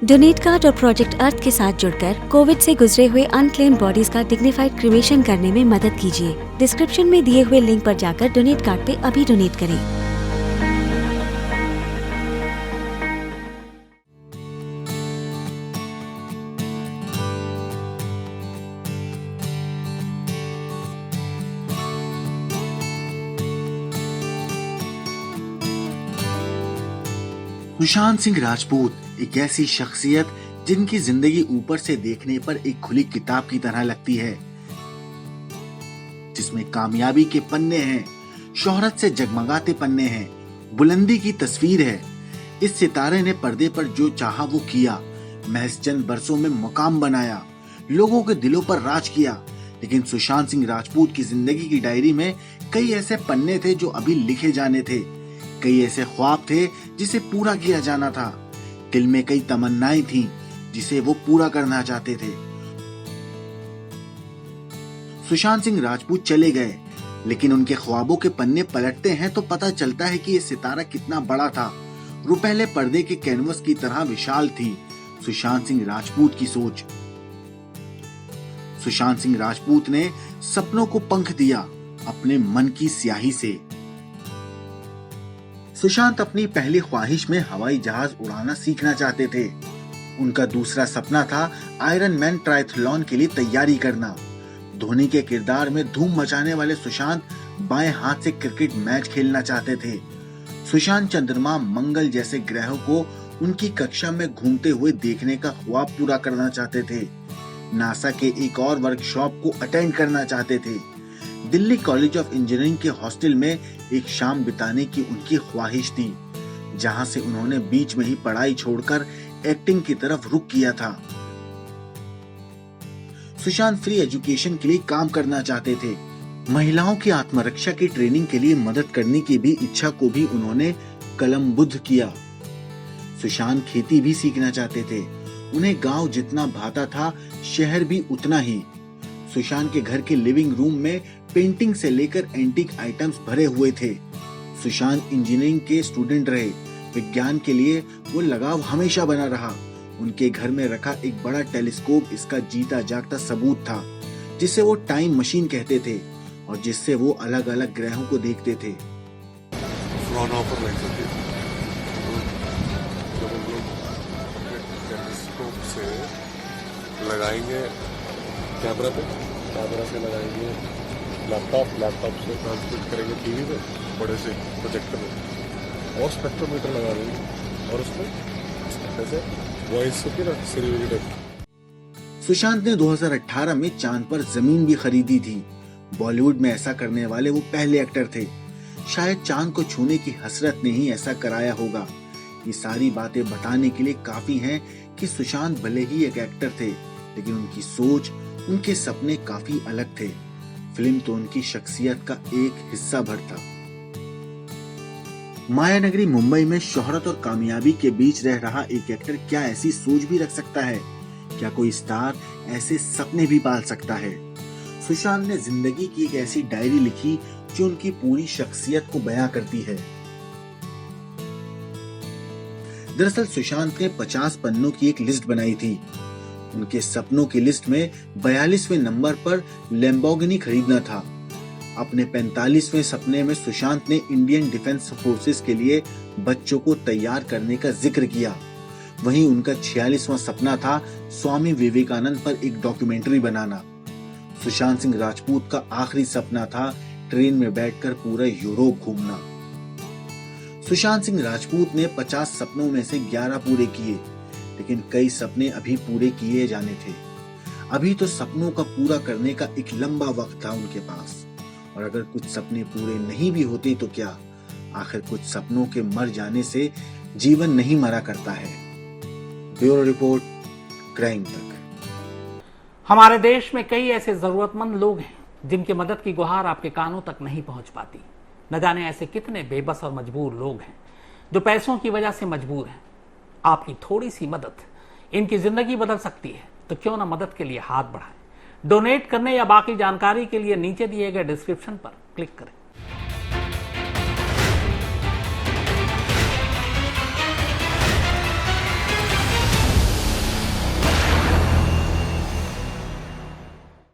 Donate card और project अर्थ के साथ जुड़कर कोविड से गुजरे हुए अनक्लेम्ड बॉडीज का डिग्निफाइड क्रिमेशन करने में मदद कीजिए। डिस्क्रिप्शन में दिए हुए लिंक पर जाकर डोनेट कार्ड पे अभी डोनेट करें। सुशांत सिंह राजपूत एक ऐसी शख्सियत जिनकी जिंदगी ऊपर से देखने पर एक खुली किताब की तरह लगती है, जिसमें कामयाबी के पन्ने हैं, शोहरत से जगमगाते पन्ने हैं, बुलंदी की तस्वीर है। इस सितारे ने पर्दे पर जो चाहा वो किया, महज चंद बरसों में मुकाम बनाया, लोगों के दिलों पर राज किया। लेकिन सुशांत सिंह राजपूत की जिंदगी की डायरी में कई ऐसे पन्ने थे जो अभी लिखे जाने थे, कई ऐसे ख्वाब थे जिसे पूरा किया जाना था, दिल में कई तमन्नाएं थीं जिसे वो पूरा करना चाहते थे। सुशांत सिंह राजपूत चले गए, लेकिन उनके ख्वाबों के पन्ने पलटते हैं तो पता चलता है कि ये सितारा कितना बड़ा था। रुपहले पर्दे के कैनवस की तरह विशाल थी सुशांत सिंह राजपूत की सोच। सुशांत सिंह राजपूत ने सपनों को पंख दिया अपने मन की स्याही से। सुशांत अपनी पहली ख्वाहिश में हवाई जहाज उड़ाना सीखना चाहते थे। उनका दूसरा सपना था आयरन मैन ट्रायथलॉन के लिए तैयारी करना। धोनी के किरदार में धूम मचाने वाले सुशांत बाएं हाथ से क्रिकेट मैच खेलना चाहते थे। सुशांत चंद्रमा, मंगल जैसे ग्रहों को उनकी कक्षा में घूमते हुए देखने का ख्वाब पूरा करना चाहते थे। नासा के एक और वर्कशॉप को अटेंड करना चाहते थे। दिल्ली कॉलेज ऑफ इंजीनियरिंग के हॉस्टल में एक शाम बिताने की उनकी ख्वाहिश थी, जहां से उन्होंने बीच में ही पढ़ाई छोड़कर एक्टिंग की तरफ रुख किया था। सुशांत फ्री एजुकेशन के लिए काम करना चाहते थे। महिलाओं की आत्मरक्षा की ट्रेनिंग के लिए मदद करने की भी इच्छा को भी उन्होंने कलमबुद्ध किया। सुशांत खेती भी सीखना चाहते थे। उन्हें गांव जितना भाता था, शहर भी उतना ही। सुशांत के घर के लिविंग रूम में पेंटिंग से लेकर एंटीक आइटम्स भरे हुए थे। सुशांत इंजीनियरिंग के स्टूडेंट रहे। विज्ञान के लिए वो लगाव हमेशा बना रहा। उनके घर में रखा एक बड़ा टेलीस्कोप इसका जीता जागता सबूत था, जिसे वो टाइम मशीन कहते थे और जिससे वो अलग अलग ग्रहों को देखते थे। टेलीस्कोप से लगाएंगे कैमरा से लगाएंगे लैपटॉप से ट्रांसमिट करेंगे टीवी पे, बड़े से प्रोजेक्टर में, और स्पेक्ट्रोमीटर लगा देंगे और उसमें जैसे वॉइस होती है ना, सिरी टाइप। सुशांत ने 2018 में चांद पर जमीन भी खरीदी थी। बॉलीवुड में ऐसा करने वाले वो पहले एक्टर थे। शायद चांद को छूने की हसरत ने ही ऐसा कराया होगा। ये सारी बातें बताने के लिए काफी हैं कि सुशांत भले ही एक एक्टर थे, लेकिन उनकी सोच, उनके सपने काफी अलग थे। फिल्म तो उनकी शख्सियत का एक हिस्सा भर था। मायानगरी मुंबई में शोहरत और कामयाबी के बीच रह रहा एक एक्टर क्या ऐसी सोच भी रख सकता है? क्या कोई स्टार ऐसे सपने भी पाल सकता है? सुशांत ने जिंदगी की एक ऐसी डायरी लिखी जो उनकी पूरी शख्सियत को बयां करती है। दरअसल सुशांत ने 50 पन्नों की एक लिस्ट बनाई थी। उनके सपनों की लिस्ट में 42वें नंबर पर लैम्बोर्गिनी खरीदना था। अपने 45वें सपने में सुशांत ने इंडियन डिफेंस फोर्सेस के लिए बच्चों को तैयार करने का जिक्र किया। वहीं उनका 46वां सपना था स्वामी विवेकानंद पर एक डॉक्यूमेंट्री बनाना। सुशांत सिंह राजपूत का आखिरी सपना था ट्रेन में बैठकर पूरा यूरोप घूमना। सुशांत सिंह राजपूत ने 50 सपनों में से 11 पूरे किए, लेकिन कई सपने अभी पूरे किए जाने थे। अभी तो सपनों का पूरा करने का एक लंबा वक्त था उनके पास, और अगर कुछ सपने पूरे नहीं भी होते तो क्या, आखिर कुछ सपनों के मर जाने से जीवन नहीं मरा करता है। ब्यूरो रिपोर्ट, क्राइम तक। हमारे देश में कई ऐसे जरूरतमंद लोग हैं जिनकी मदद की गुहार आपके कानों तक नहीं पहुंच पाती। न जाने ऐसे कितने बेबस और मजबूर लोग हैं जो पैसों की वजह से मजबूर हैं। आपकी थोड़ी सी मदद इनकी जिंदगी बदल सकती है, तो क्यों ना मदद के लिए हाथ बढ़ाएं। डोनेट करने या बाकी जानकारी के लिए नीचे दिए गए डिस्क्रिप्शन पर क्लिक करें।